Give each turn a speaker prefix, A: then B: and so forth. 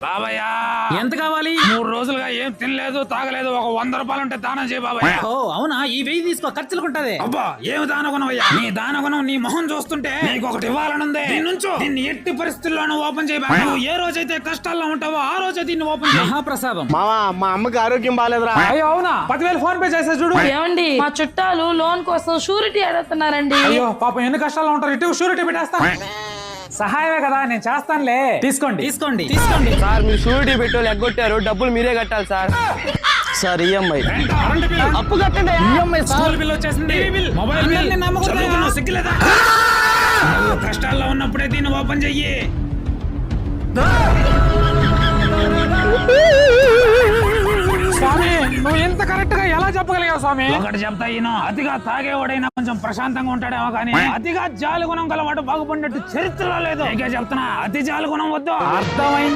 A: బాబయ్య
B: ఎంత కావాలి?
A: 3 రోజులుగా ఏం తినలేదు తాగలేదు. ఒక 100 రూపాయలు ఉంటే దానం చేయి బాబయ్య.
B: ఓ అవునా, ఈ 1000 తీసుకో, ఖర్చులుకుంటది.
A: అబ్బా ఏమి దానగుణమయ్యా, నీ దానగుణం నీ మొహం చూస్తుంటే నీకు ఒకటి ఇవ్వాలనుంది. దీన్ని ఎట్టి పరిస్థితుల్లోనూ ఓపెన్ చేయి బాబయ్య. నువ్వు ఏ రోజైతే కష్టాల్లో ఉంటావో ఆ రోజే దీన్ని ఓపెన్ చేయి.
B: మహాప్రసాదం.
C: మావా మా అమ్మకి ఆరోగ్యం బాగాలేదురా.
A: అయ్యో అవునా, 10,000 ఫోన్ పే చేసా చూడు.
D: ఏమండి, మా చుట్టాలు లోన్ కోసం షూరిటీ అడుగుతున్నారండి.
A: అయ్యో పాపం ఎన్ని కష్టాల్లో ఉంటారు. ఇటు షూరిటీ పెట్టేస్తా. సహాయమే కదా, నేను చేస్తానులే. తీసుకోండి
B: తీసుకోండి తీసుకోండి.
C: సార్ మీరు షూరిటీ పెట్టి ఎగ్గొట్టారు, డబ్బులు మీరే కట్టాలి సార్. సార్ ఈఎంఐ అప్పు కట్టండి. ఈఎంఐ
A: స్కూల్ బిల్ వచ్చేసింది, మొబైల్ బిల్, చదువుకున్నావు, సిగ్గులేదా? నువ్వు కష్టాల్లో ఉన్నప్పుడే దీన్ని ఓపెన్ చెయ్యి. స్వామి నువ్వు ఇంత కరెక్ట్ గా ఎలా చెప్పగలిగావు స్వామి? ఒకటి చెప్తా ఈయన, అతిగా తాగేవాడైనా కొంచెం ప్రశాంతంగా ఉంటాడేమో కానీ అతిగా జాలి గుణం గలవాడు బాగుపడినట్టు చరిత్రలో లేదు. చెప్తున్నా, అతి జాలి గుణం వద్దు. అర్థమైంది.